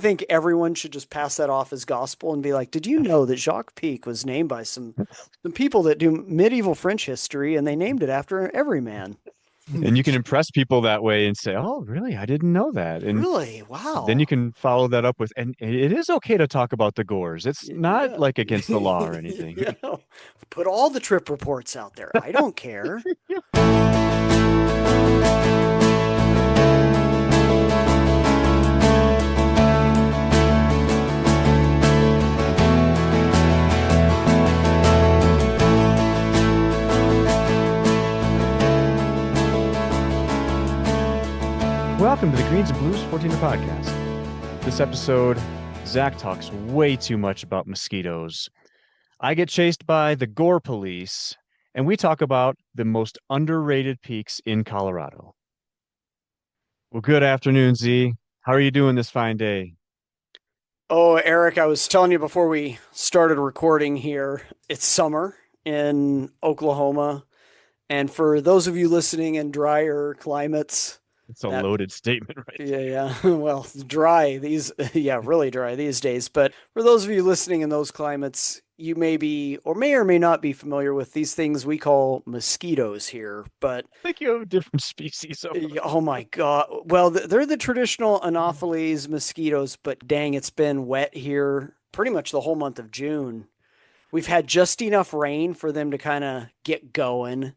I think everyone should just pass that off as gospel and be like, did you know that Jacques Pic was named by some people that do medieval French history and they named it after every man? And you can impress people that way and say, "Oh, really? I didn't know that." And Really? then you Wow. can follow that up with, and it is okay to talk about the gores. It's not Yeah. like against the law or anything. Yeah. Put all the trip reports out there. I don't care. Welcome to the Greens and Blues 14er podcast. This episode, Zach talks way too much about mosquitoes. I get chased by the gore police, and we talk about the most underrated peaks in Colorado. Well, good afternoon, Z. How are you doing this fine day? Oh, Eric, I was telling you before we started recording here, it's summer in Oklahoma. And for those of you listening in drier climates, It's a that loaded statement, right? yeah, yeah. Well, dry these, yeah, really dry these days. But for those of you listening in those climates, you may be or may not be familiar with these things we call mosquitoes here. But I think you have different species over oh my God. Well, they're the traditional Anopheles mosquitoes, but dang, it's been wet here pretty much the whole month of June. We've had just enough rain for them to kind of get going.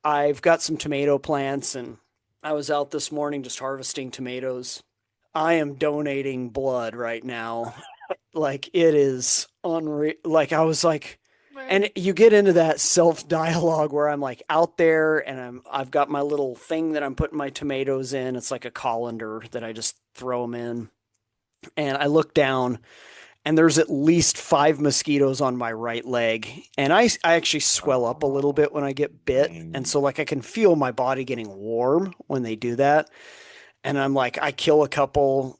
I've got some tomato plants and I was out this morning just harvesting tomatoes. I am donating blood right now. Like it is unreal. Like I was like, there. and you get into that self dialogue where I'm like out there and I've got my little thing that I'm putting my tomatoes in. It's like a colander that I just throw them in. And I look down and there's at least five mosquitoes on my right leg. And I actually swell up a little Oh, bit when I get bit. And dang. so like I can feel my body getting warm when they do that. And I'm like, I kill a couple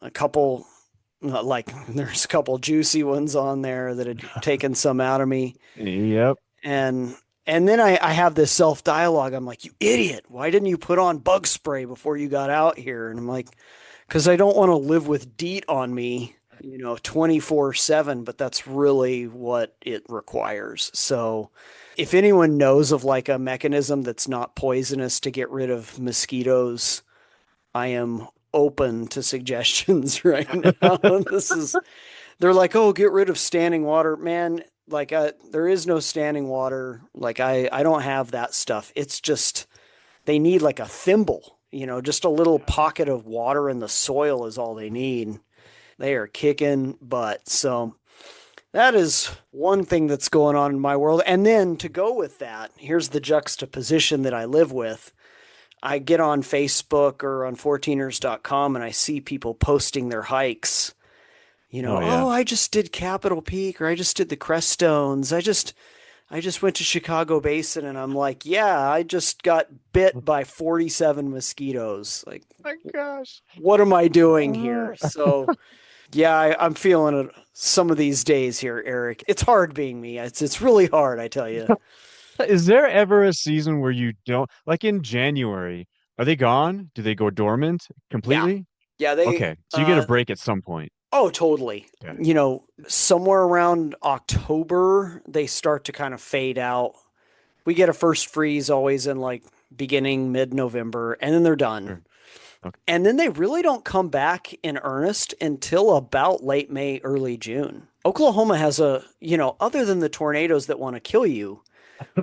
like there's a couple juicy ones on there that had taken some out of me. Yep. And and then I have this self dialogue. I'm like, you idiot, why didn't you put on bug spray before you got out here? And I'm like, because I don't want to live with DEET on me, 24/7, but that's really what it requires. So if anyone knows of like a mechanism that's not poisonous to get rid of mosquitoes, I am open to suggestions right now. This is they're like, "Oh, get rid of standing water." Man, like there is no standing water. Like I don't have that stuff. It's just they need like a thimble, just a little pocket of water in the soil is all they need. They are kicking butt. So that is one thing that's going on in my world. And then to go with that, here's the juxtaposition that I live with. I get on Facebook or on 14ers.com and I see people posting their hikes. Oh yeah. Oh, I just did Capitol Peak or I just did the Creststones. I just went to Chicago Basin and I'm like, yeah, I just got bit by 47 mosquitoes. Like, My gosh. what am I doing Uh, here? So, yeah, I'm feeling it some of these days here, Eric. It's hard being me. It's really hard, I tell you. Is there ever a season where you don't, like in January, are they gone? Do they go dormant Yeah. completely? Yeah, they Okay, so you get a break at some point. oh, totally. Okay. Somewhere around October, they start to kind of fade out. We get a first freeze always in like beginning mid-November, and then they're done. Sure. Okay. And then they really don't come back in earnest until about late May, early June. Oklahoma has other than the tornadoes that want to kill you,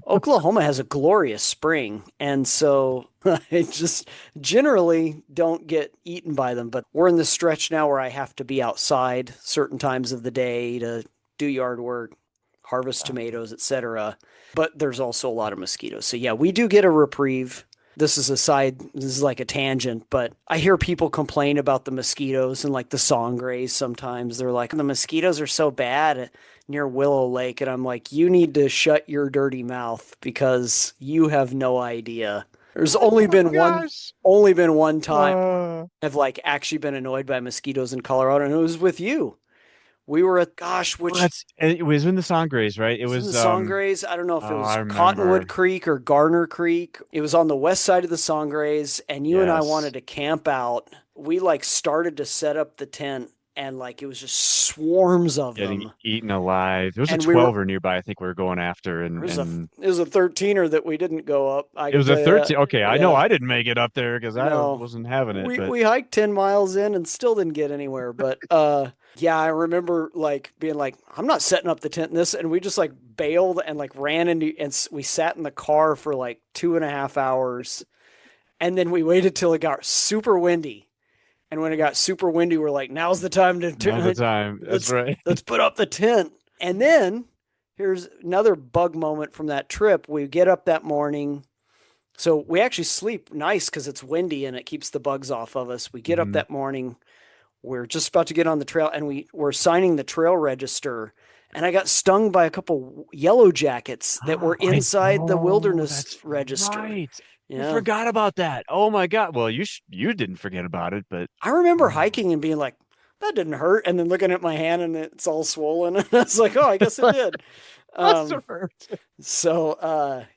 Oklahoma has a glorious spring. And so I just generally don't get eaten by them. But we're in the stretch now where I have to be outside certain times of the day to do yard work, harvest tomatoes, etc. But there's also a lot of mosquitoes. So yeah, we do get a reprieve. This is like a tangent, but I hear people complain about the mosquitoes and like the stingrays sometimes. They're like, the mosquitoes are so bad near Willow Lake. And I'm like, you need to shut your dirty mouth because you have no idea. There's only Oh been one gosh. only been one time Uh, I've like actually been annoyed by mosquitoes in Colorado, and it was with you. We were at gosh, well, which it was in the Sangres, right? It was in the was Sangres. I don't know if it oh, was I remember. Cottonwood Creek or Garner Creek. It was on the west side of the Sangres, and you and I Yes. wanted to camp out. We like started to set up the tent and like it was just swarms of Getting them. eaten alive. There was a And we were 12er nearby, I think we were going after, and it was a 13er that we didn't go up. I it can was a tell you that. 13. Okay, I know Yeah. I didn't make it up there because I No. wasn't having it, but We hiked 10 miles in and still didn't get anywhere. But yeah, I remember like being like, I'm not setting up the tent in this, and we just like bailed and like ran into and we sat in the car for like 2.5 hours, and then we waited till it got super windy. And when it got super windy, we're like, now's the time now's the time. That's let's right. let's put up the tent. And then here's another bug moment from that trip. We get up that morning. So we actually sleep nice because it's windy and it keeps the bugs off of us. We get up Mhm. that morning. We're just about to get on the trail and we're signing the trail register. And I got stung by a couple yellow jackets that were inside the wilderness That's register. right. I Yeah. forgot about that. Oh my God. Well, you didn't forget about it, but I remember oh. hiking and being like, that didn't hurt. And then looking at my hand and it's all swollen. And I was like, oh, I guess it did. Must Um, have hurt.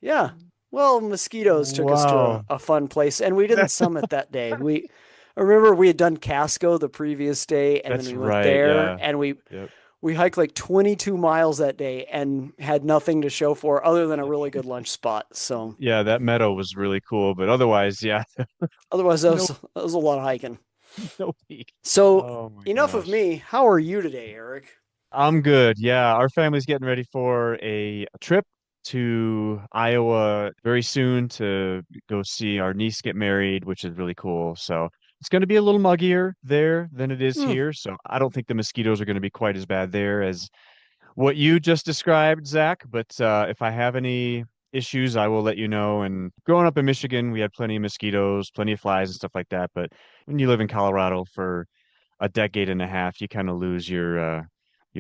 yeah. Well, mosquitoes took us to Wow. a fun place, and we didn't summit that day. I remember we had done Casco the previous day, and then That's we went right. there, Yeah. and Yep. we hiked like 22 miles that day, and had nothing to show for other than a really good lunch spot. So Yeah, that meadow was really cool, but otherwise, yeah, otherwise, no, that was a lot of hiking. no peak. So Oh my enough of gosh. me. How are you today, Eric? I'm good. Yeah, our family's getting ready for a trip to Iowa very soon to go see our niece get married, which is really cool. So it's going to be a little muggier there than it is Hmm. here. So I don't think the mosquitoes are going to be quite as bad there as what you just described, Zach. But if I have any issues, I will let you know. And growing up in Michigan, we had plenty of mosquitoes, plenty of flies and stuff like that. But when you live in Colorado for a decade and a half, you kind of lose your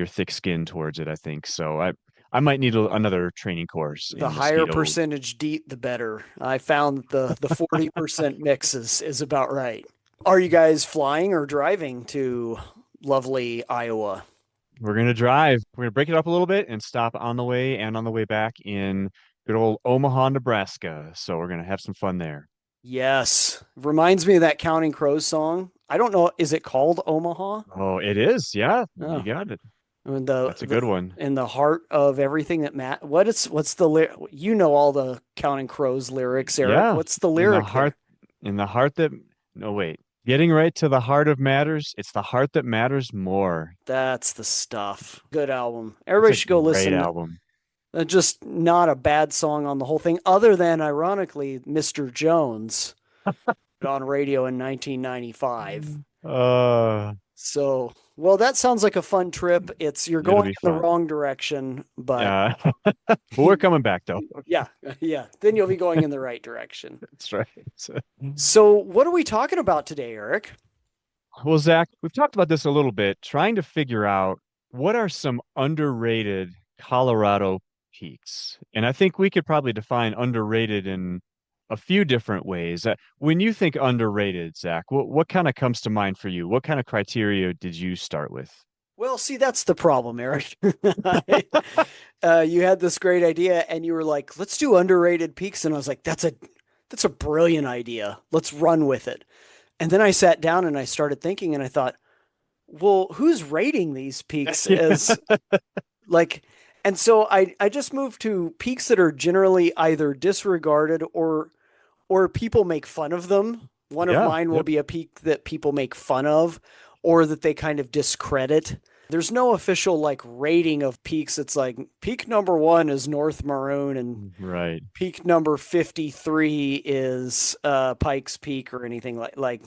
thick skin towards it, I think. So I might need another training course The in higher mosquito. percentage DEET, the better. I found the 40% mix is about right. Are you guys flying or driving to lovely Iowa? We're gonna drive. We're gonna break it up a little bit and stop on the way and on the way back in good old Omaha, Nebraska. So we're gonna have some fun there. Yes. Reminds me of that Counting Crows song. I don't know. Is it called Omaha? Oh, it is. Yeah, you Oh, got it. I mean, That's a good one. in the heart of everything that what's you know all the Counting Crows lyrics, Eric. Yeah, What's the in the lyric heart, there? in the heart that, no, wait. Getting right to the heart of matters. It's the heart that matters more. That's the stuff. Good album. It's Everybody a should go great listen. album. Just not a bad song on the whole thing, other than ironically, Mr. Jones on radio in 1995. Uh, So, well, that sounds like a fun trip. You're it'll going be in the fun. wrong direction, but Yeah. But we're coming back though. yeah, yeah, then you'll be going in the right direction. That's right. So, So, what are we talking about today, Eric? well, Zach, we've talked about this a little bit, trying to figure out what are some underrated Colorado peaks. And I think we could probably define underrated in a few different ways. When you think underrated, Zach, what kind of comes to mind for you? What kind of criteria did you start with? Well, see, that's the problem, Eric. You had this great idea, and you were like, "Let's do underrated peaks," and I was like, that's a brilliant idea. Let's run with it." And then I sat down and I started thinking, and I thought, well, who's rating these peaks Yeah. as like, and so I just moved to peaks that are generally either disregarded or people make fun of them. One of Yeah. mine will Yep. be a peak that people make fun of or that they kind of discredit. There's no official like rating of peaks. It's like peak number 1 is North Maroon and Right. peak number 53 is Pikes Peak or anything like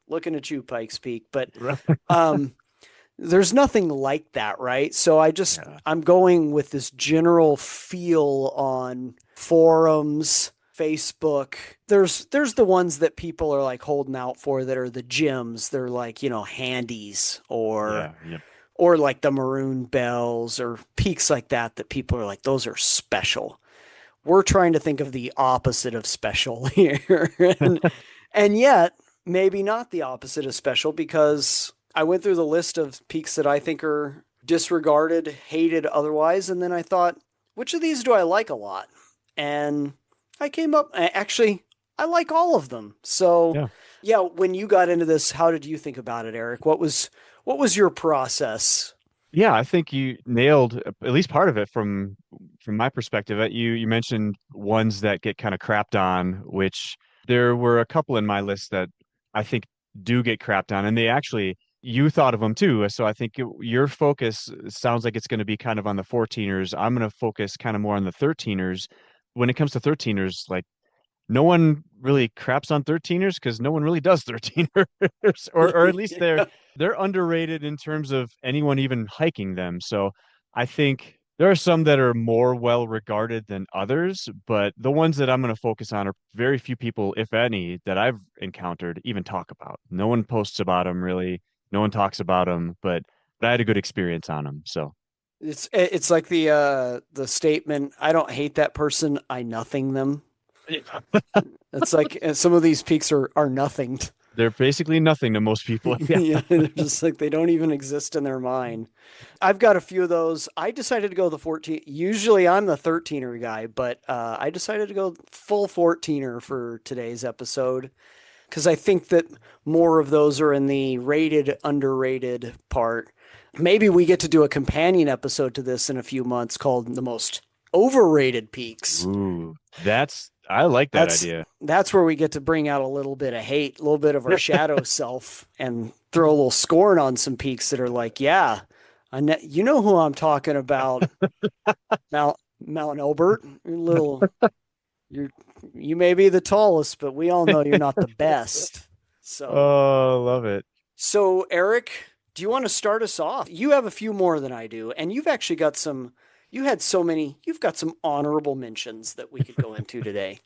looking at you, Pikes Peak. But Right. um, there's nothing like that, right? So Yeah. I'm going with this general feel on forums, Facebook. There's the ones that people are like holding out for that are the gyms. They're like, handies Yeah. Yep. or like the Maroon Bells or peaks like that people are like those are special. We're trying to think of the opposite of special here. And yet maybe not the opposite of special because I went through the list of peaks that I think are disregarded, hated otherwise, and then I thought, which of these do I like a lot? And I came up actually I like all of them. So Yeah. yeah, when you got into this, how did you think about it, Eric? What What was your process? Yeah, I think you nailed at least part of it from my perspective. You mentioned ones that get kind of crapped on, which there were a couple in my list that I think do get crapped on, and they actually you thought of them too. So I think your focus sounds like it's going to be kind of on the 14ers. I'm going to focus kind of more on the 13ers. When it comes to 13ers, like no one really craps on 13ers because no one really does 13ers, or at least Yeah. they're underrated in terms of anyone even hiking them. So I think there are some that are more well regarded than others, but the ones that I'm going to focus on are very few people, if any, that I've encountered even talk about. No one posts about them really. No one talks about them, but I had a good experience on them. So It's like the statement, I don't hate that person, I nothing them. It's like some of these peaks are nothing. they're basically nothing to most people. Yeah. Yeah, they're just like they don't even exist in their mind. I've got a few of those. I decided to go the 14. Usually I'm the 13er guy, but I decided to go full 14er for today's episode because I think that more of those are in the rated, underrated part. Maybe we get to do a companion episode to this in a few months called the most overrated peaks. Ooh, I like that That's idea. that's where we get to bring out a little bit of hate, a little bit of our shadow self, and throw a little scorn on some peaks that are like, yeah, you know who I'm talking about, Mount Elbert. You're you may be the tallest, but we all know you're not the best. So Oh, love it. so Eric, do you want to start us off? You have a few more than I do, and you've actually got some. You had so many. You've got some honorable mentions that we could go into today.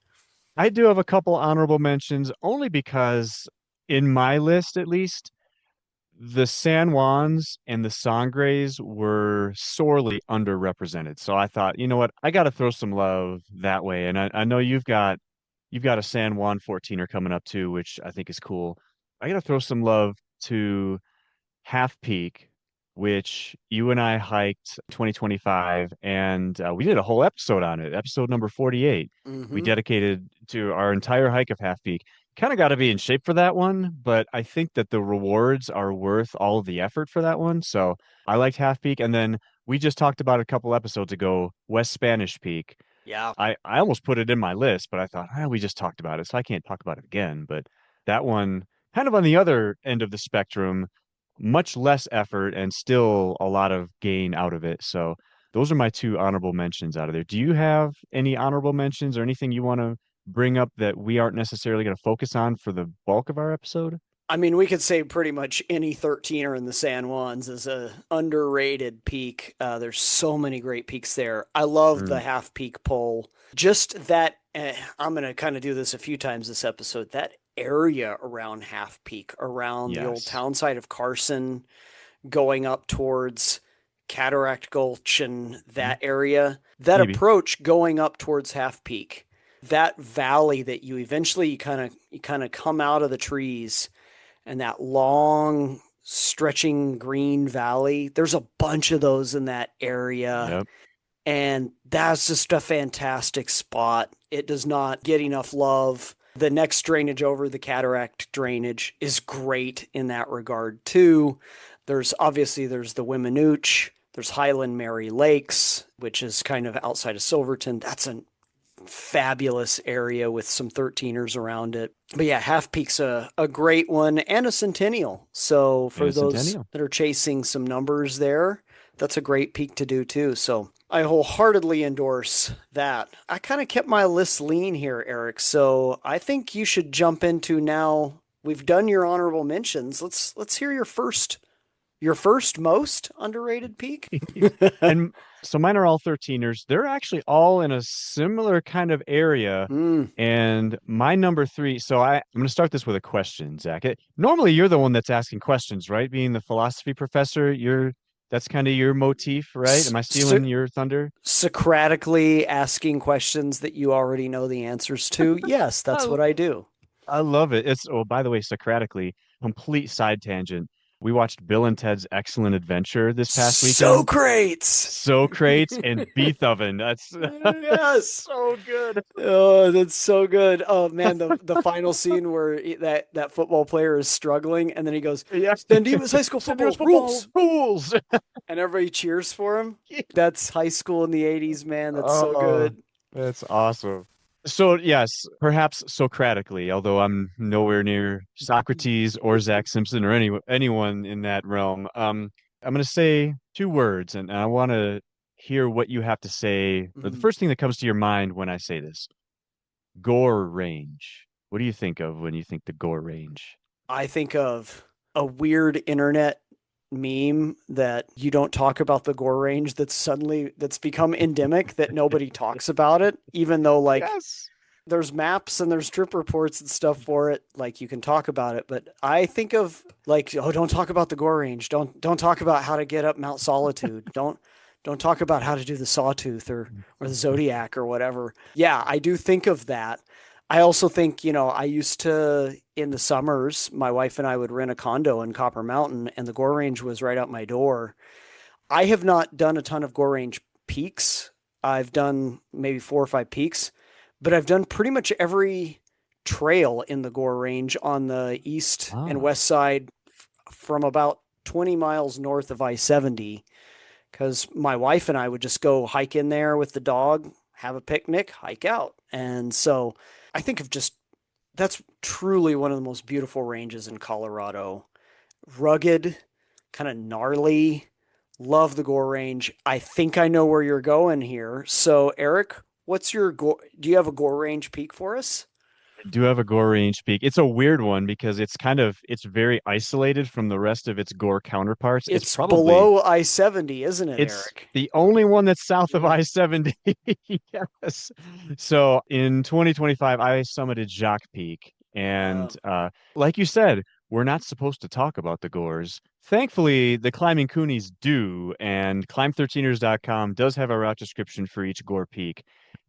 I do have a couple honorable mentions only because in my list at least, the San Juans and the Sangres were sorely underrepresented. So I thought, you know what, I got to throw some love that way. And I know you've got a San Juan 14er coming up too, which I think is cool. I got to throw some love to Half Peak, which you and I hiked 2025, and we did a whole episode on it, episode number 48. We Mm-hmm. dedicated to our entire hike of Half Peak. Kind of got to be in shape for that one, but I think that the rewards are worth all of the effort for that one. So I liked Half Peak. And then we just talked about a couple episodes ago, West Spanish Peak. Yeah. I almost put it in my list, but I thought, we just talked about it, so I can't talk about it again. But that one, kind of on the other end of the spectrum, much less effort and still a lot of gain out of it. So those are my two honorable mentions out of there. Do you have any honorable mentions or anything you want to bring up that we aren't necessarily going to focus on for the bulk of our episode? I mean, we could say pretty much any 13er in the San Juans is a underrated peak. There's so many great peaks there. I love the Mm, half peak pole. Just that, I'm going to kind of do this a few times this episode. That area around Half Peak, around the old yes, town site of Carson, going up towards Cataract Gulch and mhm, that area, that maybe. approach going up towards Half Peak, that valley that you eventually you kind of come out of the trees and that long stretching green valley. There's a bunch of those in that area. Yep. And that's just a fantastic spot. It does not get enough love. The next drainage over, the cataract drainage, is great in that regard too. There's the Wiminooch, there's Highland Mary Lakes, which is kind of outside of Silverton. That's a fabulous area with some 13ers around it. But yeah, Half Peak's a great one and a Centennial. So And for a those Centennial. that are chasing some numbers there, that's a great peak to do too. So I wholeheartedly endorse that. I kind of kept my list lean here, Eric. So I think you should jump into now. We've done your honorable mentions. Let's hear your first most underrated peak. And so mine are all 13ers. They're actually all in a similar kind of area. Mm, And my number three, so I'm going to start this with a question, Zach. Normally, you're the one that's asking questions, right? Being the philosophy professor, that's kind of your motif, right? Am I so, stealing your thunder? Socratically asking questions that you already know the answers to. Yes, that's I, what I do. I love it. By the way, Socratically, complete side tangent. we watched Bill and Ted's Excellent Adventure this past So weekend. great. So great and Beethoven. That's Yes. so good. Oh, that's so good. Oh man, the final scene where that football player is struggling, and then he goes, Yeah. "San Dimas High School San football Dimas football rules," rules. and everybody cheers for him. That's high school in the '80s, man. That's so Oh, good. that's awesome. So, yes, perhaps Socratically, although I'm nowhere near Socrates or Zach Simpson or anyone in that realm. I'm going to say two words, and I want to hear what you have to say. Or the Mm. first thing that comes to your mind when I say this, gore range. What do you think of when you think the gore range? I think of a weird internet meme that you don't talk about the gore range that's become endemic that nobody talks about it, even though like Yes. there's maps and there's trip reports and stuff for it. Like you can talk about it, but I think of like, oh, don't talk about the gore range. Don't talk about how to get up Mount Solitude. Don't talk about how to do the Sawtooth or the Zodiac or whatever. Yeah, I do think of that. I also think, I used to in the summers, my wife and I would rent a condo in Copper Mountain, and the gore range was right out my door. I have not done a ton of gore range peaks. I've done maybe 4 or 5 peaks, but I've done pretty much every trail in the Gore Range on the east and Ah, west side from about 20 miles north of I-70 because my wife and I would just go hike in there with the dog, have a picnic, hike out. And so I think of just that's truly one of the most beautiful ranges in Colorado. Rugged, kind of gnarly. Love the Gore Range. I think I know where you're going here. So, Eric, what's your gore? Do you have a Gore Range peak for us? I do have a gore range peak. It's a weird one because it's very isolated from the rest of its gore counterparts. It's below I-70, isn't it, It's Eric? the only one that's south of I-70. Yes. So in 2025, I summited Jacques Peak. And like you said, we're not supposed to talk about the gores. Thankfully, the Climbing Coonies do, and climb13ers.com does have a route description for each gore peak.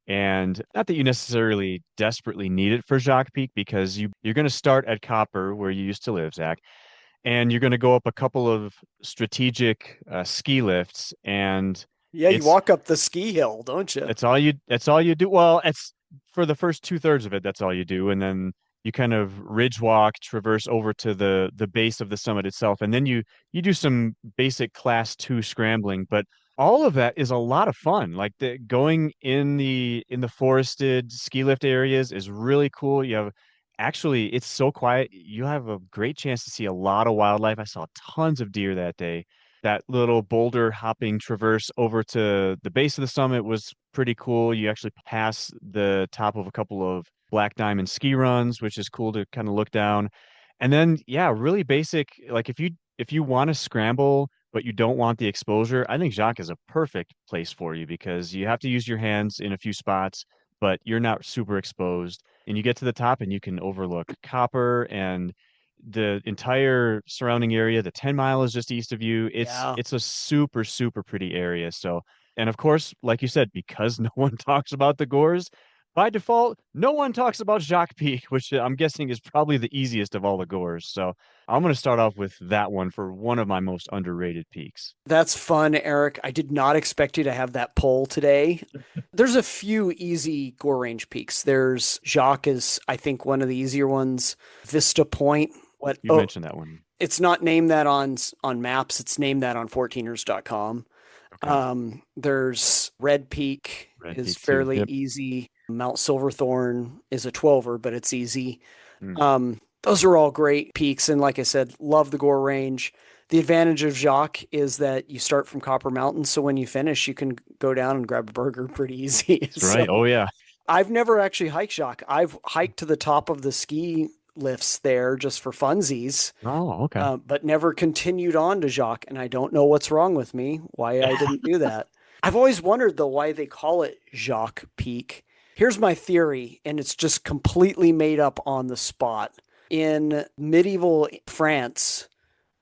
And not that you necessarily desperately need it for Jacques Peak because you're going to start at Copper, where you used to live, Zach, and you're going to go up a couple of strategic ski lifts, and Yeah, you it's walk up the ski hill, don't you? that's all you do. Well, it's for the first two-thirds of it, that's all you do, and then you kind of ridge walk, traverse over to the base of the summit itself, and then you do some basic class two scrambling. But all of that is a lot of fun. Like the going in the forested ski lift areas is really cool. You have actually it's so quiet. You have a great chance to see a lot of wildlife. I saw tons of deer that day. That little boulder hopping traverse over to the base of the summit was pretty cool. You actually pass the top of a couple of black diamond ski runs, which is cool to kind of look down. And then, yeah, really basic. Like if you want to scramble, but you don't want the exposure, I think Jacques is a perfect place for you because you have to use your hands in a few spots, but you're not super exposed. And you get to the top and you can overlook Copper and the entire surrounding area. The 10 mile is just east of you. It's Yeah. it's a super, super pretty area. So, and of course, like you said, because no one talks about the gores, by default, no one talks about Jacques Peak, which I'm guessing is probably the easiest of all the gores. So I'm going to start off with that one for one of my most underrated peaks. That's fun, Eric. I did not expect you to have that poll today. There's a few easy Gore Range peaks. There's Jacques is, I think, one of the easier ones. Vista Point. What? You Oh, mentioned that one. it's not named that on maps. It's named that on 14ers.com. Okay. There's Red Peak Red is Peak too. fairly Yep. easy. Mount Silverthorn is a 12er, but it's easy. Mm. Those are all great peaks. And like I said, love the Gore Range. The advantage of Jacques is that you start from Copper Mountain. So when you finish, you can go down and grab a burger pretty easy. That's So right. Oh yeah. I've never actually hiked Jacques. I've hiked to the top of the ski lifts there just for funsies, Oh, okay. but never continued on to Jacques. And I don't know what's wrong with me, why I didn't do that. I've always wondered, though, why they call it Jacques Peak. Here's my theory, and it's just completely made up on the spot. In medieval France,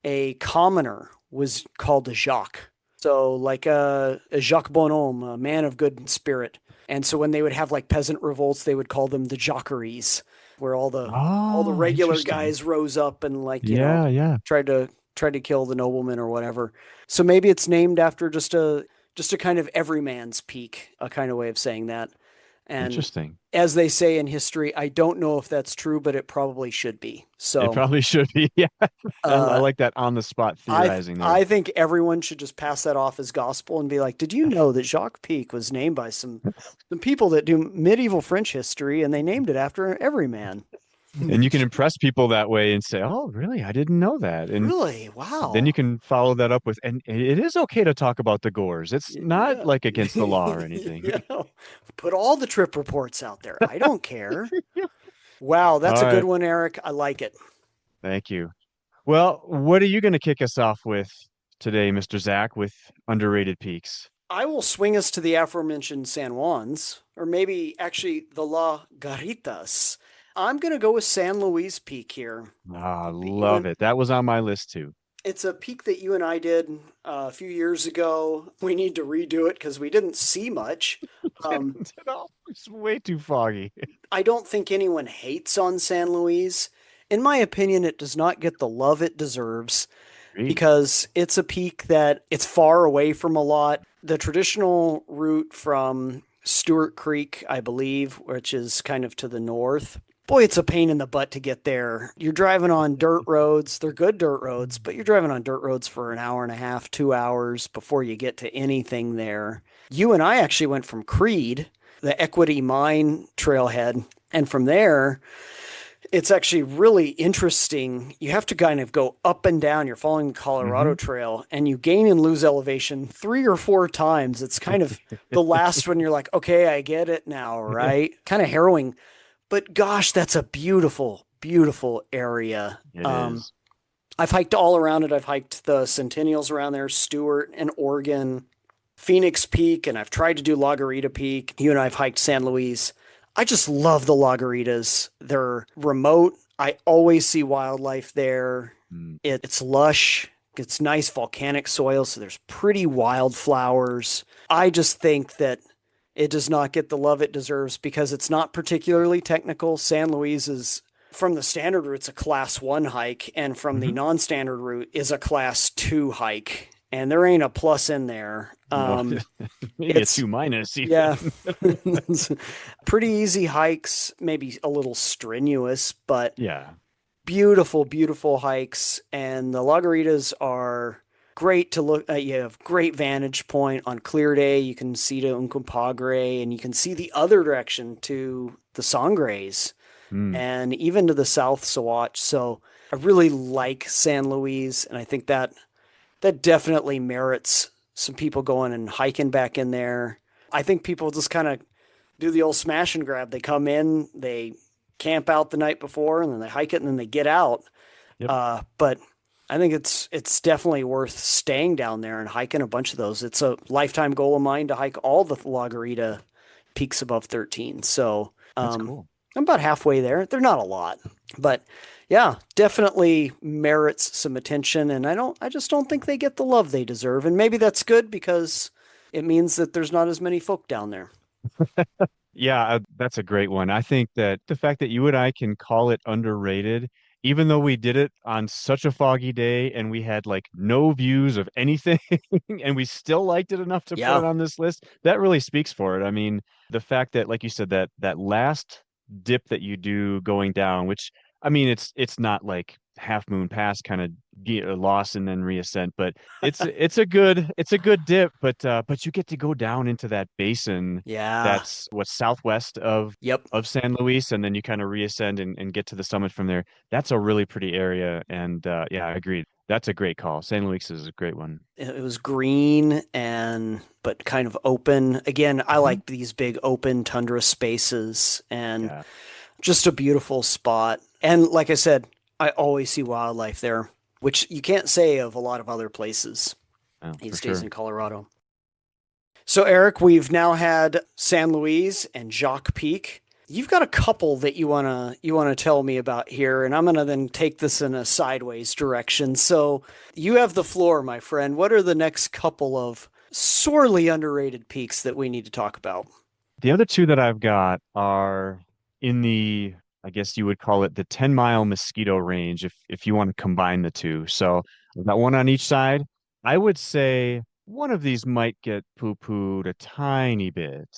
a commoner was called a Jacques. So, like a Jacques Bonhomme, a man of good spirit. And so, when they would have like peasant revolts, they would call them the Jacqueries, where all the Oh, regular interesting. guys rose up and like Yeah, yeah. tried to tried to kill the nobleman or whatever. So maybe it's named after just a kind of everyman's peak, a kind of way of saying that. And Interesting. as they say in history, I don't know if that's true, but it probably should be. It So probably should be. Yeah. I uh, like that on the spot I theorizing there. I think everyone should just pass that off as gospel and be like, "Did you know that Jacques Pic was named by some people that do medieval French history, and they named it after every man?" And you can impress people that way and say, "Oh, really? I didn't know that." And Really? then you Wow. can follow that up with, and it is okay to talk about the gores. It's not Yeah. like against the law or anything. Yeah. Put all the trip reports out there. I don't care. Wow, All that's a good right. one, Eric. I like it. Thank you. Well, what are you going to kick us off with today, Mr. Zach, with underrated peaks? I will swing us to the aforementioned San Juans, or maybe actually the La Garritas. I'm going to go with San Luis Peak here. Ah, You love and it. That was on my list too. It's a peak that you and I did a few years ago. We need to redo it because we didn't see much. Um, It's way too foggy. I don't think anyone hates on San Luis. In my opinion, it does not get the love it deserves Agreed. because it's a peak that it's far away from a lot. The traditional route from Stewart Creek, I believe, which is kind of to the north. Boy, it's a pain in the butt to get there. You're driving on dirt roads. They're good dirt roads, but you're driving on dirt roads for an hour and a half, 2 hours before you get to anything there. You and I actually went from Creed, the Equity Mine trailhead, and from there, it's actually really interesting. You have to kind of go up and down. You're following the Colorado Hmm. Trail and you gain and lose elevation 3 or 4 times. It's kind of the last one you're like, okay, I get it now, right? Kind of harrowing. But gosh, that's a beautiful, beautiful area. It is. I've hiked all around it. I've hiked the Centennials around there, Stewart and Oregon, Phoenix Peak, and I've tried to do La Garita Peak. You and I have hiked San Luis. I just love the La Garitas. They're remote. I always see wildlife there. Mm. It's lush. It's nice volcanic soil, so there's pretty wildflowers. I just think that it does not get the love it deserves because it's not particularly technical. San Luis is from the standard route, it's a class 1 hike, and from the Hmm. non-standard route is a class 2 hike. And there ain't a plus in there. No, maybe a It's two minus yeah, even. pretty easy hikes, maybe a little strenuous, but Yeah. beautiful, beautiful hikes. And the Lagaritas are great to look at. You have great vantage point on clear day. You can see to Uncompahgre and you can see the other direction to the Sangres Mm. and even to the South Saguache. So I really like San Luis, and I think that definitely merits some people going and hiking back in there. I think people just kind of do the old smash and grab. They come in, they camp out the night before, and then they hike it, and then they get out. Yep. But I think it's definitely worth staying down there and hiking a bunch of those. It's a lifetime goal of mine to hike all the La Garita peaks above 13. So That's cool. I'm about halfway there. They're not a lot, but yeah, definitely merits some attention. And I just don't think they get the love they deserve. And maybe that's good because it means that there's not as many folk down there. Yeah, that's a great one. I think that the fact that you and I can call it underrated, even though we did it on such a foggy day and we had like no views of anything, and we still liked it enough to put Yeah. it on this list, that really speaks for it. I mean, the fact that, like you said, that last dip that you do going down, which I mean, it's not like Half Moon Pass kind of loss and then reascent, but it's a good dip, but you get to go down into that basin Yeah. that's what's southwest of Yep. San Luis, and then you kind of reascend and get to the summit from there. That's a really pretty area, and yeah, I agree. That's a great call. San Luis is a great one. It was green and but kind of open. Again, I Mhm. like these big open tundra spaces and Yeah, just a beautiful spot. And like I said, I always see wildlife there, which you can't say of a lot of other places yeah, for these days sure. in Colorado. So, Eric, we've now had San Luis and Jacques Peak. You've got a couple that you wanna tell me about here, and I'm gonna then take this in a sideways direction. So, you have the floor, my friend. What are the next couple of sorely underrated peaks that we need to talk about? The other two that I've got are in the I guess you would call it the 10-mile mosquito range if you want to combine the two. So I've got one on each side. I would say one of these might get poo-pooed a tiny bit.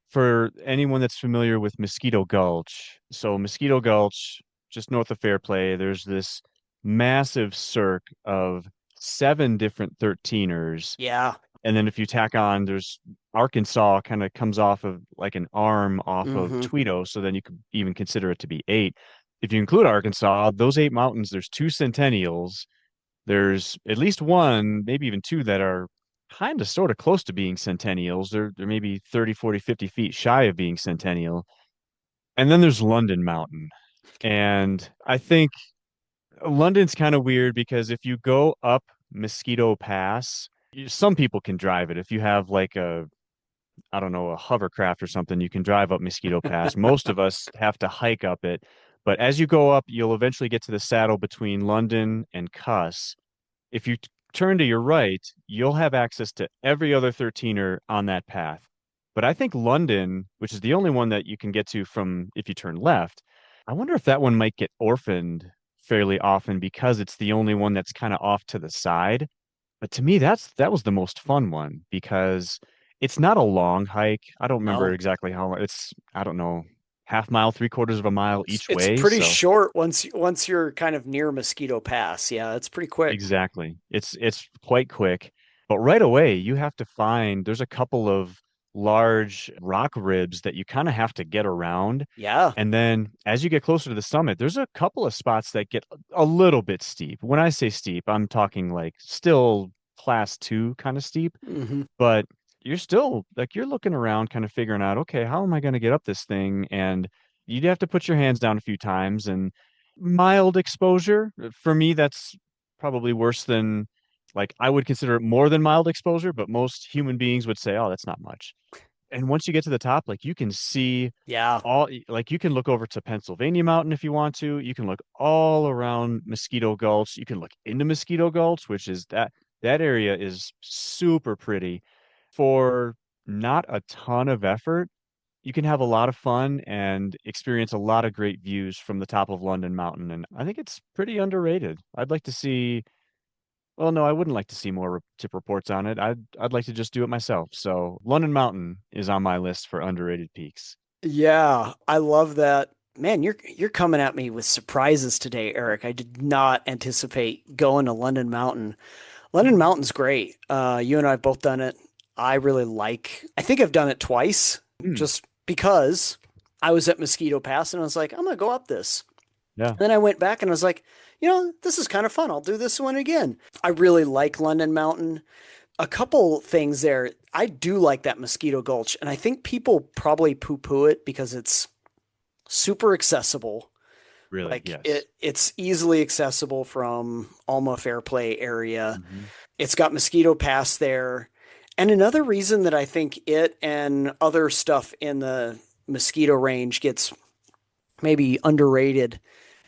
For anyone that's familiar with Mosquito Gulch, so Mosquito Gulch, just north of Fairplay, there's this massive cirque of seven different 13ers. Yeah. And then if you tack on, there's Arkansas kind of comes off of like an arm off of Hmm. Tweedo, so then you could even consider it to be eight. If you include Arkansas, those eight mountains, there's two centennials. There's at least one, maybe even two that are kind of sort of close to being centennials. They're maybe 30, 40, 50 feet shy of being centennial. And then there's London Mountain. And I think London's kind of weird because if you go up Mosquito Pass, some people can drive it. If you have like I don't know, a hovercraft or something, you can drive up Mosquito Pass. Most of us have to hike up it. But as you go up, you'll eventually get to the saddle between London and Cuss. If you turn to your right, you'll have access to every other 13er on that path. But I think London, which is the only one that you can get to from if you turn left, I wonder if that one might get orphaned fairly often because it's the only one that's kind of off to the side. But to me, that was the most fun one because it's not a long hike. I don't remember No. exactly how long. It's, I don't know, half mile, three-quarters of a mile each It's way. pretty So short once you're kind of near Mosquito Pass. Yeah, it's pretty quick. exactly. It's quite quick. But right away, you have to find there's a couple of large rock ribs that you kind of have to get around. Yeah. And then as you get closer to the summit, there's a couple of spots that get a little bit steep. When I say steep, I'm talking like still class two kind of steep, Hmm. but you're still like you're looking around kind of figuring out, okay, how am I going to get up this thing? And you'd have to put your hands down a few times and mild exposure. For me, that's probably worse than like I would consider it more than mild exposure, but most human beings would say, oh, that's not much. And once you get to the top, like you can see Yeah. like you can look over to Pennsylvania Mountain if you want to. You can look all around Mosquito Gulch. You can look into Mosquito Gulch, which is that area is super pretty for not a ton of effort. You can have a lot of fun and experience a lot of great views from the top of London Mountain. And I think it's pretty underrated. I'd like to see, well, no, I wouldn't like to see more tip reports on it. I'd like to just do it myself. So London Mountain is on my list for underrated peaks. Yeah, I love that. Man, you're coming at me with surprises today, Eric. I did not anticipate going to London Mountain. London Mountain's great. You and I have both done it. I really like. I think I've done it twice, Mm, just because I was at Mosquito Pass and I was like, I'm gonna go up this. yeah, And then I went back and I was like, this is kind of fun. I'll do this one again. I really like London Mountain. A couple things there. I do like that Mosquito Gulch, and I think people probably poo-poo it because it's super accessible. really, Like yes. it's easily accessible from Alma Fairplay area. Hmm. It's got Mosquito Pass there. And another reason that I think it and other stuff in the Mosquito Range gets maybe underrated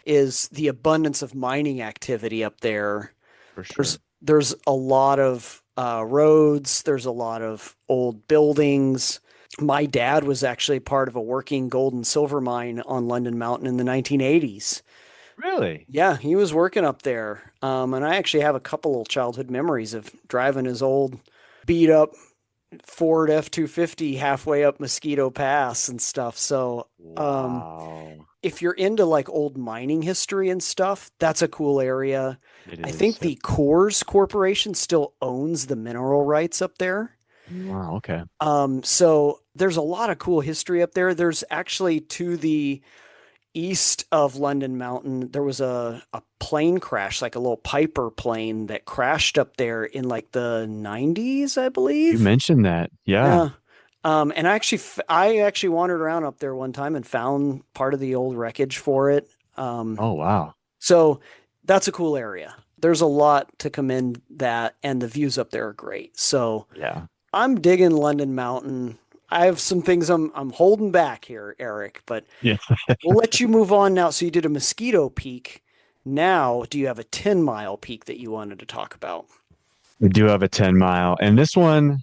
is the abundance of mining activity up there. For There's sure. there's a lot of roads. There's a lot of old buildings. My dad was actually part of a working gold and silver mine on London Mountain in the 1980s. Really? Yeah, he was working up there. And I actually have a couple of childhood memories of driving his old beat up Ford F-250 halfway up Mosquito Pass and stuff. So, Wow. if you're into like old mining history and stuff, that's a cool area. It I think is. Yep. the Coors Corporation still owns the mineral rights up there. Wow. Okay. So there's a lot of cool history up there. There's actually to the east of London Mountain, there was a plane crash, like a little Piper plane that crashed up there in like the 90s, I You believe. mentioned that. Yeah. Yeah. And I actually wandered around up there one time and found part of the old wreckage for it. Um, Oh, wow. so that's a cool area. There's a lot to commend that, and the views up there are great. So Yeah. I'm digging London Mountain. I have some things I'm holding back here, Eric, but Yeah. we'll let you move on now. So you did a Mosquito Peak. Now, do you have a 10-mile peak that you wanted to talk about? We do have a 10 mile. And this one,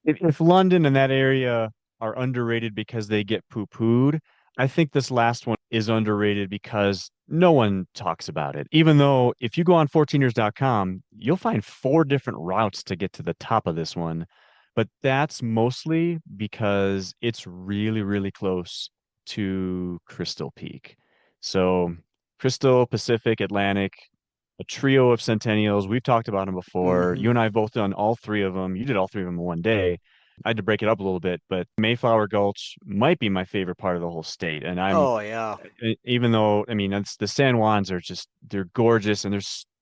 if London and that area are underrated because they get poo-pooed, I think this last one is underrated because no one talks about it. Even though if you go on 14ers.com, you'll find four different routes to get to the top of this one. But that's mostly because it's really, really close to Crystal Peak. So Crystal, Pacific, Atlantic, a trio of Centennials. We've talked about them before. Hmm. You and I have both done all three of them. You did all three of them in one day. I had to break it up a little bit, but Mayflower Gulch might be my favorite part of the whole state. And Oh yeah. even though, I mean, it's, the San Juans are just, they're gorgeous. And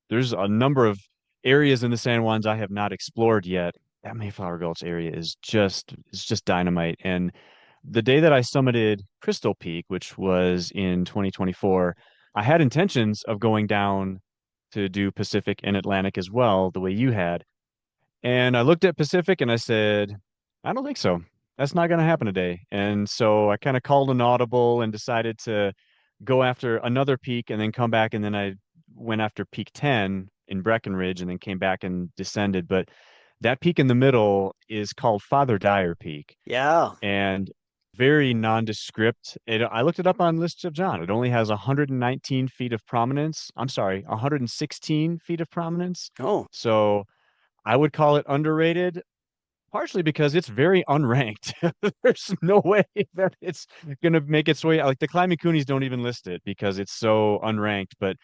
there's a number of areas in the San Juans I have not explored yet. That Mayflower Gulch area is just dynamite. And the day that I summited Crystal Peak, which was in 2024, I had intentions of going down to do Pacific and Atlantic as well, the way you had. And I looked at Pacific and I said, I don't think so. That's not going to happen today. And so I kind of called an audible and decided to go after another peak and then come back. And then I went after peak 10 in Breckenridge and then came back and descended. But that peak in the middle is called Father Dyer Peak Yeah. and very nondescript. I looked it up on Lists of John. It only has 119 feet of prominence. I'm sorry, 116 feet of prominence. Oh. So I would call it underrated, partially because it's very unranked. There's no way that it's going to make its way. Like the Climbing Coonies don't even list it because it's so unranked. But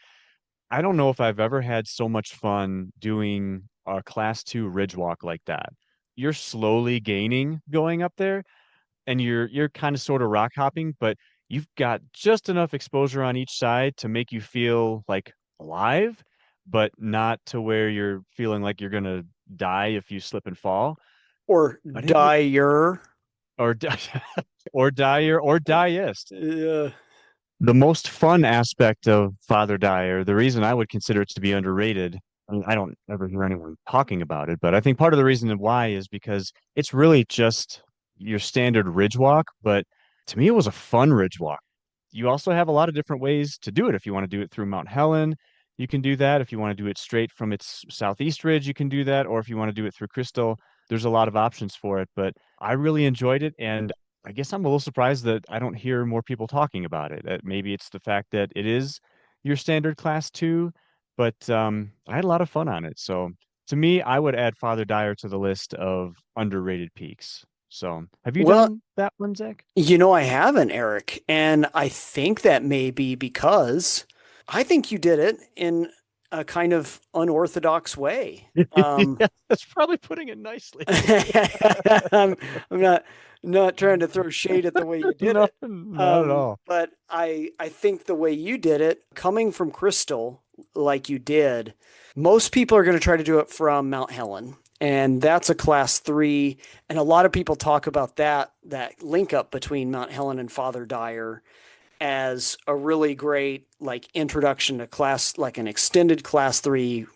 I don't know if I've ever had so much fun doing a class two ridge walk like that. You're slowly gaining going up there and you're kind of sort of rock hopping, but you've got just enough exposure on each side to make you feel like alive, but not to where you're feeling like you're gonna die if you slip and fall. Or But Dyer. or or dire or diest. Yeah. The most fun aspect of Father Dyer, the reason I would consider it to be underrated, I mean, I don't ever hear anyone talking about it, but I think part of the reason why is because it's really just your standard ridge walk. But to me, it was a fun ridge walk. You also have a lot of different ways to do it. If you want to do it through Mount Helen, you can do that. If you want to do it straight from its southeast ridge, you can do that. Or if you want to do it through Crystal, there's a lot of options for it. But I really enjoyed it. And I guess I'm a little surprised that I don't hear more people talking about it. Maybe it's the fact that it is your standard class two, but I had a lot of fun on it. So to me, I would add Father Dyer to the list of underrated peaks. So have you Well, done that one, Zach? I haven't, Eric. And I think that may be because I think you did it in a kind of unorthodox way. Yeah, that's probably putting it nicely. I'm, I'm not trying to throw shade at the way you did No, it. not at all. But I think the way you did it, coming from Crystal like you did, most people are going to try to do it from Mount Helen. And that's a class three. And a lot of people talk about that link up between Mount Helen and Father Dyer as a really great like introduction to class, like an extended class three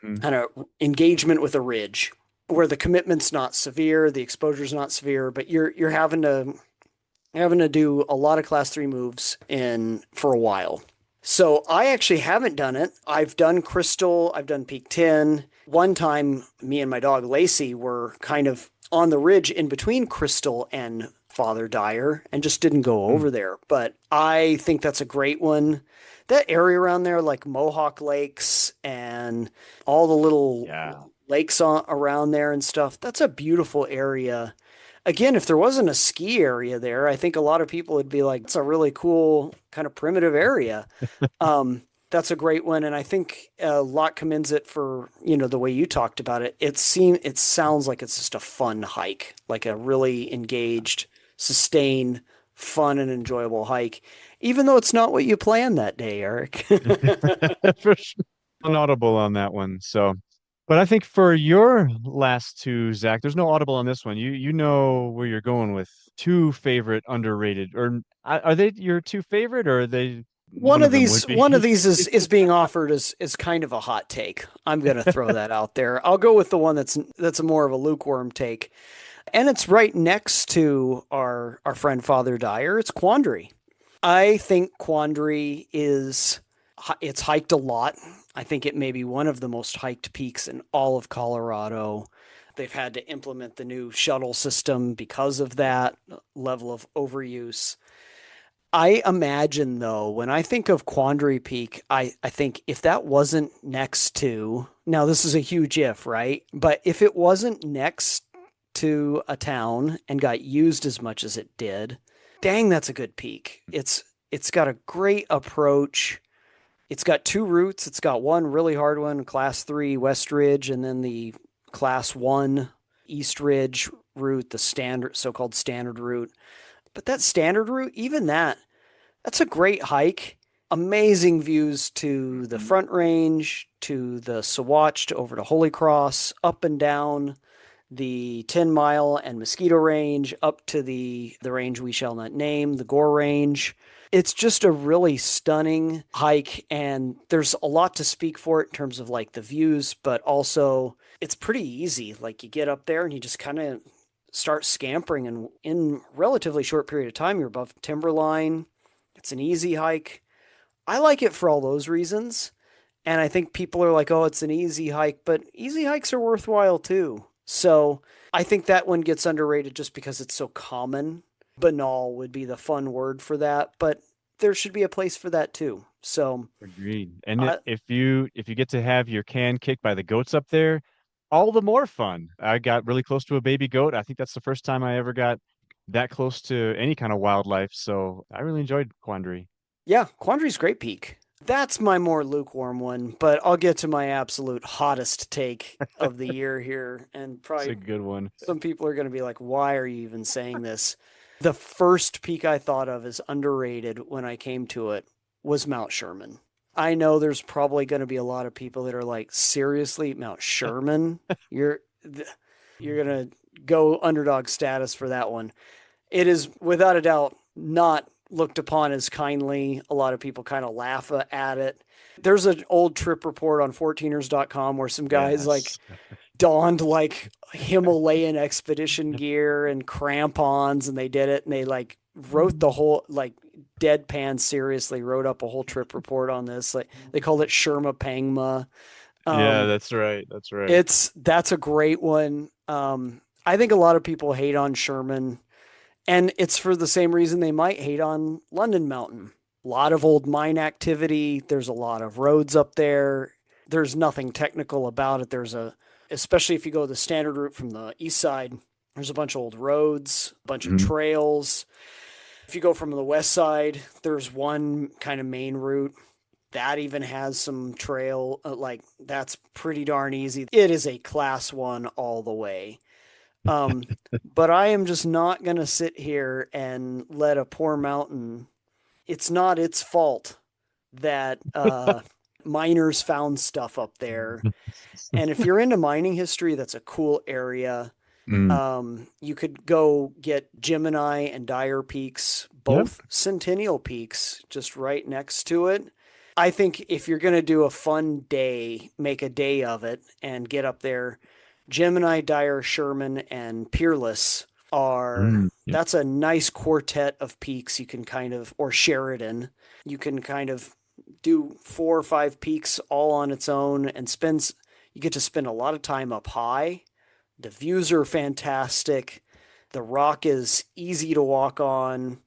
Mhm. kind of engagement with a ridge where the commitment's not severe, the exposure's not severe, but you're having to do a lot of class three moves in for a while. So I actually haven't done it. I've done Crystal, I've done Peak 10. One time, me and my dog Lacey were kind of on the ridge in between Crystal and Father Dyer and just didn't go Mm. over there. But I think that's a great one. That area around there, like Mohawk Lakes and all the little Yeah. lakes around there and stuff, that's a beautiful area. Again, if there wasn't a ski area there, I think a lot of people would be like, it's a really cool kind of primitive area. That's a great one, and I think a lot commends it for the way you talked about it. It sounds like it's just a fun hike, like a really engaged, sustained, fun and enjoyable hike, even though it's not what you planned that day, Eric. For sure. Inaudible on that one. So, but I think for your last two, Zach, there's no audible on this one. You know where you're going with two favorite underrated, or are they your two favorite, or are they one of them would One of be? these is being offered as kind of a hot take. I'm going to throw that out there. I'll go with the one that's a more of a lukewarm take, and it's right next to our friend Father Dyer. It's Quandary. I think Quandary is it's hiked a lot. I think it may be one of the most hiked peaks in all of Colorado. They've had to implement the new shuttle system because of that level of overuse. I imagine though, when I think of Quandary Peak, I think if that wasn't next to, now this is a huge if, right? But if it wasn't next to a town and got used as much as it did, dang, that's a good peak. It's got a great approach. It's got two routes. It's got one really hard one, class three West Ridge, and then the class one East Ridge route, the standard so-called standard route. But that standard route, even that's a great hike. Amazing views to the Front Range, to the Sawatch, to over to Holy Cross, up and down the 10 Mile and Mosquito Range, up to the range we shall not name, the Gore Range. It's just a really stunning hike, and there's a lot to speak for it in terms of like the views, but also it's pretty easy. Like you get up there and you just kind of start scampering, and in relatively short period of time, you're above timberline. It's an easy hike. I like it for all those reasons. And I think people are like, oh, it's an easy hike, but easy hikes are worthwhile too. So I think that one gets underrated just because it's so common. Banal would be the fun word for that, but there should be a place for that too. So, Agreed. And uh, if you get to have your can kicked by the goats up there, all the more fun. I got really close to a baby goat. I think that's the first time I ever got that close to any kind of wildlife. So I really enjoyed Quandary. yeah, Quandary's great peak. That's my more lukewarm one, but I'll get to my absolute hottest take of the year here. And It's probably a good one. some people are going to be like, why are you even saying this? The first peak I thought of as underrated when I came to it was Mount Sherman. I know there's probably going to be a lot of people that are like, seriously, Mount Sherman? You're you're going to go underdog status for that one. It is without a doubt not looked upon as kindly. A lot of people kind of laugh at it. There's an old trip report on 14ers.com where some guys like Yes. donned like Himalayan expedition gear and crampons, and they did it, and they like wrote the whole like deadpan seriously wrote up a whole trip report on this. Like they called it Sherma Pangma. Yeah, Um, that's right. That's right. that's a great one. I think a lot of people hate on Sherman, and it's for the same reason they might hate on London Mountain. A lot of old mine activity. There's a lot of roads up there. There's nothing technical about it. Especially if you go the standard route from the east side, there's a bunch of old roads, a bunch of Mhm. trails. If you go from the west side, there's one kind of main route that even has some trail. Like that's pretty darn easy. It is a class one all the way. Um, but I am just not going to sit here and let a poor mountain, it's not its fault that miners found stuff up there. And if you're into mining history, that's a cool area. Mm. You could go get Gemini and Dyer Peaks, Yep. both Centennial Peaks, just right next to it. I think if you're going to do a fun day, make a day of it and get up there. Gemini, Dyer, Sherman, and Peerless are Yep. that's a nice quartet of peaks you can kind of, or Sheridan, you can kind of do 4 or 5 peaks all on its own and you get to spend a lot of time up high. The views are fantastic. The rock is easy to walk on.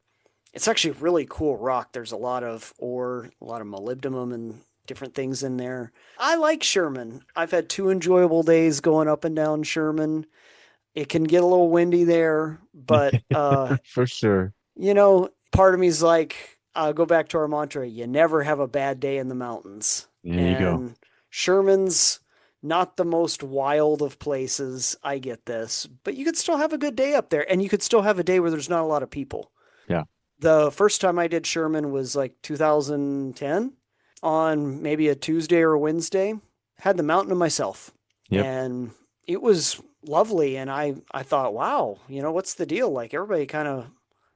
It's actually really cool rock. There's a lot of ore, a lot of molybdenum and different things in there. I like Sherman. I've had 2 enjoyable days going up and down Sherman. It can get a little windy there, but For sure. part of me is like, I'll go back to our mantra, you never have a bad day in the mountains. There you go. And Sherman's not the most wild of places. I get this, but you could still have a good day up there, and you could still have a day where there's not a lot of people. Yeah. The first time I did Sherman was like 2010 on maybe a Tuesday or a Wednesday. Had the mountain to myself, Yep. and it was lovely. And I thought, wow, what's the deal? Like everybody kind of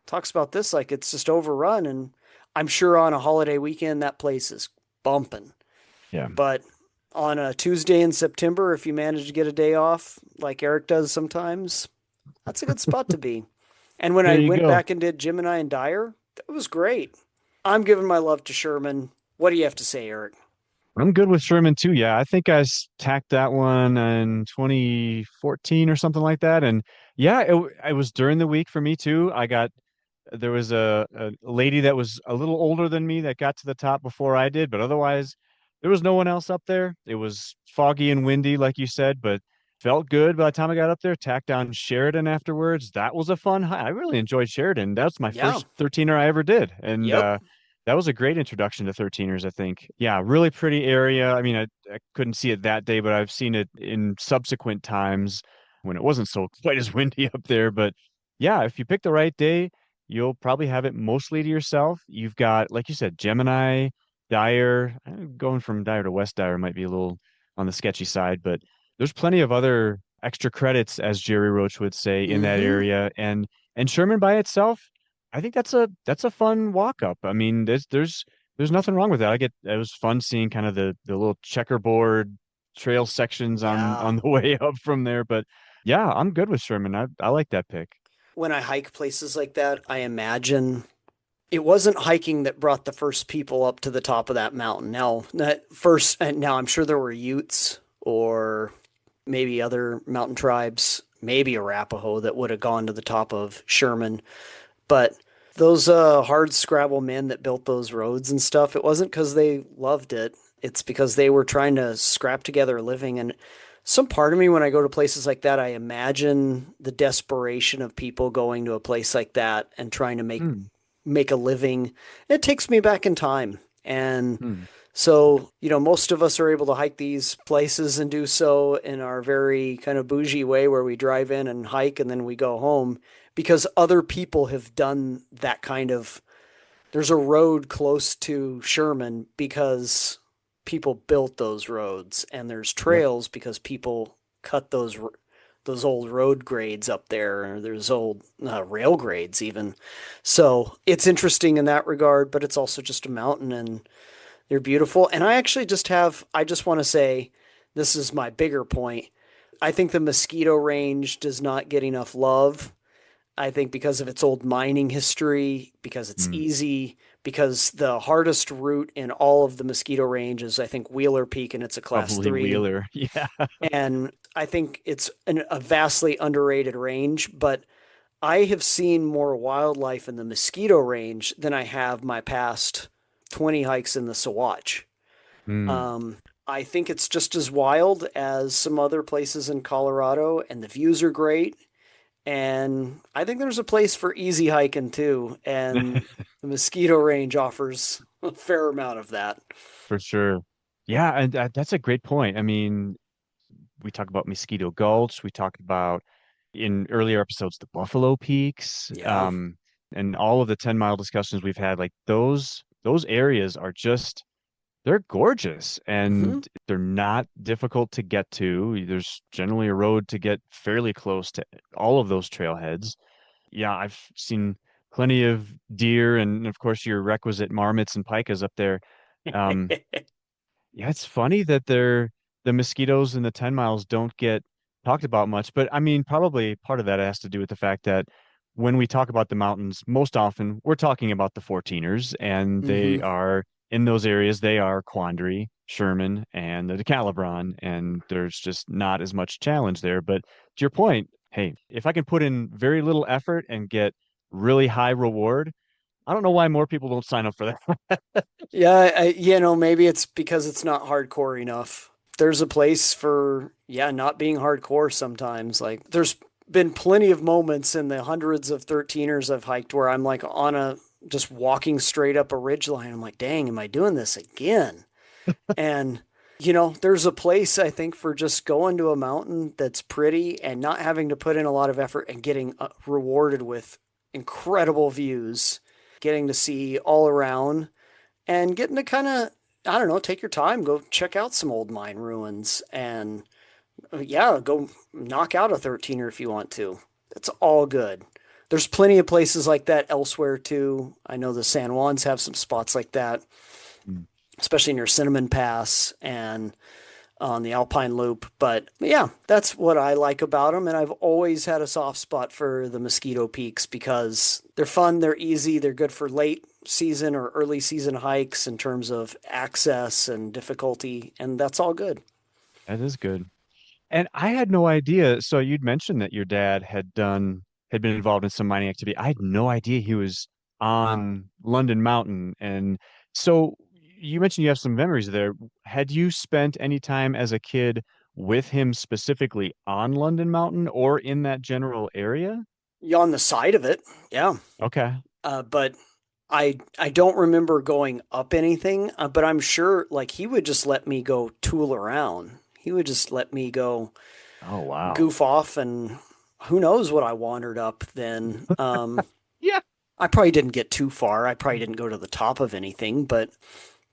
talks about this like it's just overrun, and I'm sure on a holiday weekend that place is bumping. Yeah. But on a Tuesday in September, if you manage to get a day off, like Eric does sometimes, that's a good spot to be. And when There I you went go. back and did Gemini and Dyer, it was great. I'm giving my love to Sherman. What do you have to say, Eric? I'm good with Sherman too. Yeah, I think tacked that one in 2014 or something like that. And yeah, it was during the week for me too. I got There was a lady that was a little older than me that got to the top before I did, but otherwise, there was no one else up there. It was foggy and windy, like you said, but felt good by the time I got up there. Tacked down Sheridan afterwards. That was a fun hike. I really enjoyed Sheridan. That was my Yeah. first 13er I ever did. And Yep. that was a great introduction to 13ers, I think. Yeah, really pretty area. I mean, I couldn't see it that day, but I've seen it in subsequent times when it wasn't so quite as windy up there. But yeah, if you pick the right day, you'll probably have it mostly to yourself. You've got, like you said, Gemini, Dyer. Going from Dyer to West Dyer might be a little on the sketchy side, but there's plenty of other extra credits, as Jerry Roach would say, in that Mm-hmm. area. And Sherman by itself, I think that's a fun walk up. I mean, there's nothing wrong with that. It was fun seeing kind of the little checkerboard trail sections Yeah. on the way up from there. But yeah, I'm good with Sherman. I like that pick. When I hike places like that, I imagine it wasn't hiking that brought the first people up to the top of that mountain. Now, that first, and now I'm sure there were Utes or maybe other mountain tribes, maybe Arapaho that would have gone to the top of Sherman. But those hard scrabble men that built those roads and stuff, it wasn't because they loved it. It's because they were trying to scrap together a living. And some part of me, when I go to places like that, I imagine the desperation of people going to a place like that and trying to Hmm. make a living. It takes me back in time. And Hmm. so, most of us are able to hike these places and do so in our very kind of bougie way where we drive in and hike and then we go home because other people have done that kind of. There's a road close to Sherman because people built those roads, and there's Yep. trails because people cut those old road grades up there, or there's old rail grades even. So it's interesting in that regard, but it's also just a mountain and they're beautiful. And I just want to say, this is my bigger point. I think the Mosquito Range does not get enough love. I think because of its old mining history, because it's Hmm. easy, because the hardest route in all of the Mosquito Range is, I think, Wheeler Peak, and it's a class Probably three. Wheeler. Yeah. And I think it's a vastly underrated range, but I have seen more wildlife in the Mosquito Range than I have my past 20 hikes in the Sawatch. Hmm. Um, I think it's just as wild as some other places in Colorado, and the views are great. And I think there's a place for easy hiking too. And the Mosquito Range offers a fair amount of that. For sure. Yeah, and that's a great point. I mean, we talk about Mosquito Gulch. We talked about in earlier episodes the Buffalo Peaks, Yeah. and all of the 10-mile discussions we've had. Like those areas are just they're gorgeous Hmm. and they're not difficult to get to. There's generally a road to get fairly close to all of those trailheads. Yeah, I've seen plenty of deer and of course your requisite marmots and pikas up there. Um, yeah, it's funny that the mosquitoes in the 10 miles don't get talked about much, but I mean, probably part of that has to do with the fact that when we talk about the mountains, most often we're talking about the 14ers, and Hmm. they are in those areas, they are Quandary, Sherman, and the Decalibron, and there's just not as much challenge there. But to your point, hey, if I can put in very little effort and get really high reward, I don't know why more people don't sign up for that. Yeah, maybe it's because it's not hardcore enough. There's a place for, yeah, not being hardcore sometimes. Like, there's been plenty of moments in the hundreds of 13ers I've hiked where I'm like just walking straight up a ridge line. I'm like, dang, am I doing this again? And, there's a place I think for just going to a mountain that's pretty and not having to put in a lot of effort and getting rewarded with incredible views, getting to see all around and getting to kind of, I don't know, take your time, go check out some old mine ruins and yeah, go knock out a 13er if you want to. That's all good. There's plenty of places like that elsewhere too. I know the San Juans have some spots like that, especially near Cinnamon Pass and on the Alpine Loop. But yeah, that's what I like about them. And I've always had a soft spot for the Mosquito Peaks because they're fun, they're easy, they're good for late season or early season hikes in terms of access and difficulty. And that's all good. That is good. And I had no idea. So you'd mentioned that your dad had done had been involved in some mining activity. I had no idea he was on London Mountain. And so you mentioned you have some memories there. Had you spent any time as a kid with him specifically on London Mountain or in that general area? Yeah, on the side of it, yeah. Okay. But I don't remember going up anything. But I'm sure like he would just let me go tool around. He would just let me go Oh, wow. goof off, and who knows what I wandered up then. Yeah. I probably didn't get too far. I probably didn't go to the top of anything, but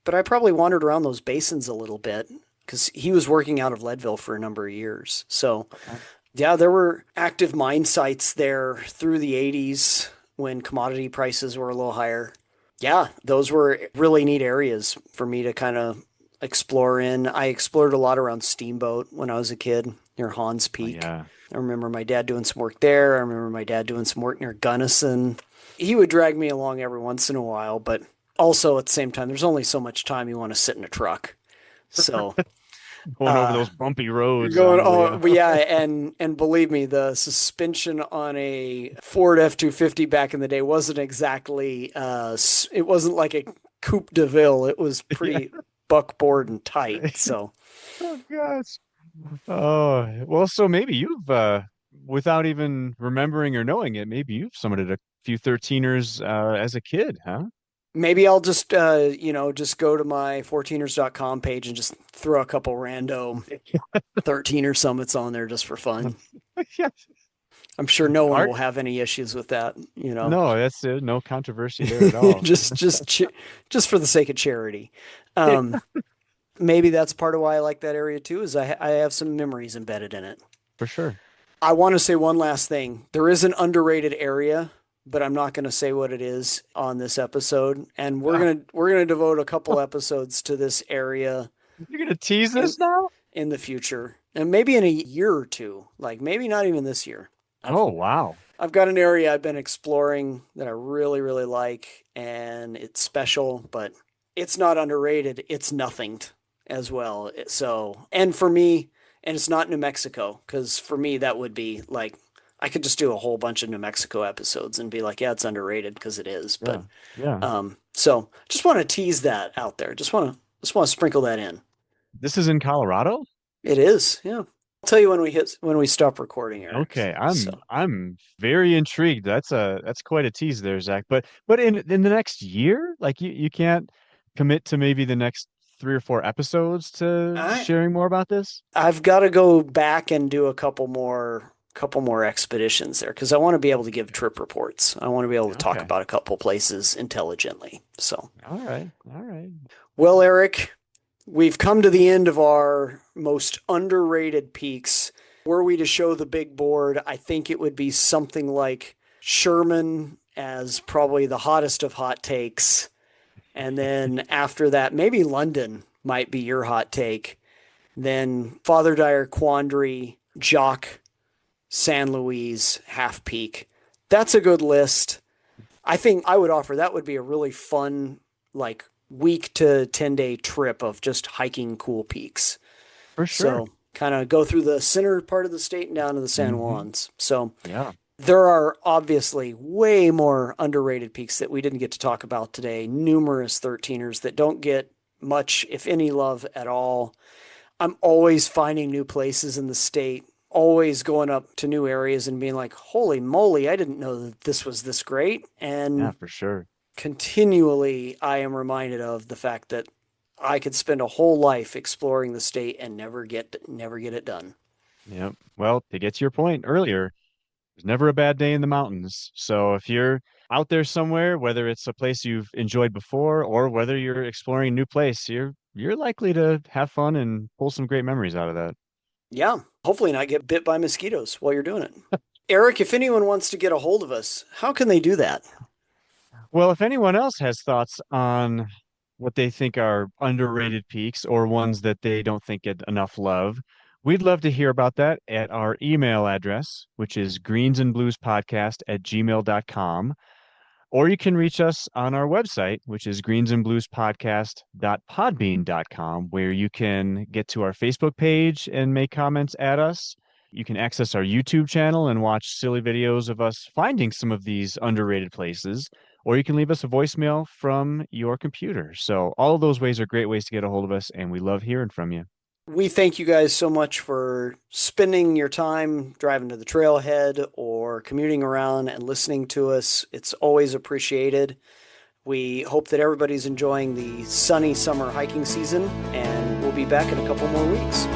I probably wandered around those basins a little bit because he was working out of Leadville for a number of years. So Okay. yeah, there were active mine sites there through the 80s when commodity prices were a little higher. Yeah, those were really neat areas for me to kind of explore in. I explored a lot around Steamboat when I was a kid near Hans Oh, Peak. yeah. I remember my dad doing some work there. I remember my dad doing some work near Gunnison. He would drag me along every once in a while, but also at the same time, there's only so much time you want to sit in a truck. So, Going over uh, those bumpy roads going, on the way oh, up. but yeah, and believe me, the suspension on a Ford F-250 back in the day wasn't exactly, it wasn't like a Coupe de Ville. It was Yeah. pretty buckboard and tight. So, Oh, gosh. Oh, well, so maybe you've, without even remembering or knowing it, maybe you've summited a few 13ers as a kid, huh? maybe I'll just, just go to my 14ers.com page and just throw a couple rando 13er summits on there just for fun. Yeah. I'm sure no one Art? will have any issues with that, No, that's it. No controversy there at all. just for the sake of charity. Yeah, Um, maybe that's part of why I like that area too, is I have some memories embedded in it. for sure. I want to say one last thing. There is an underrated area, but I'm not going to say what it is on this episode. And Oh, we're gonna devote a couple episodes to this area you're gonna tease in this now? in the future, and maybe in a year or two. Like maybe not even this year. I've Oh, wow. I've got an area I've been exploring that I really really like, and it's special, but it's not underrated. It's nothing as well. So, and for me, and it's not New Mexico, because for me that would be like I could just do a whole bunch of New Mexico episodes and be like, yeah, it's underrated because it is. But Yeah. Yeah. so just want to tease that out there. Just want to sprinkle that in. This is in Colorado? It is, yeah. I'll tell you when we stop recording, Eric. Okay, So I'm very intrigued. That's quite a tease there, Zach. But in the next year, like you can't commit to maybe the next 3 or 4 episodes to I sharing more about this? I've got to go back and do a couple more expeditions there because I want to be able to give trip reports. I want to be able to talk Okay. about a couple places intelligently. So, All right. All right. well, Eric, we've come to the end of our most underrated peaks. Were we to show the big board, I think it would be something like Sherman as probably the hottest of hot takes. And then after that, maybe London might be your hot take. Then Father Dyer Quandary, Jock, San Luis, Half Peak. That's a good list. I think I would offer that would be a really fun, like week to 10-day trip of just hiking cool peaks. For sure. So kind of go through the center part of the state and down to the San Hmm. Juans. So Yeah. there are obviously way more underrated peaks that we didn't get to talk about today. Numerous 13ers that don't get much, if any, love at all. I'm always finding new places in the state, always going up to new areas and being like, holy moly, I didn't know that this was this great. Yeah, And for sure. continually, I am reminded of the fact that I could spend a whole life exploring the state and never get it done. Yep. Well, to get to your point earlier, there's never a bad day in the mountains. So if you're out there somewhere, whether it's a place you've enjoyed before or whether you're exploring a new place, you're likely to have fun and pull some great memories out of that. Yeah, hopefully not get bit by mosquitoes while you're doing it. Eric, if anyone wants to get a hold of us, how can they do that? Well, if anyone else has thoughts on what they think are underrated peaks or ones that they don't think get enough love, we'd love to hear about that at our email address, which is greensandbluespodcast@gmail.com. Or you can reach us on our website, which is greensandbluespodcast.podbean.com, where you can get to our Facebook page and make comments at us. You can access our YouTube channel and watch silly videos of us finding some of these underrated places, or you can leave us a voicemail from your computer. So, all of those ways are great ways to get a hold of us, and we love hearing from you. We thank you guys so much for spending your time driving to the trailhead or commuting around and listening to us. It's always appreciated. We hope that everybody's enjoying the sunny summer hiking season, and we'll be back in a couple more weeks.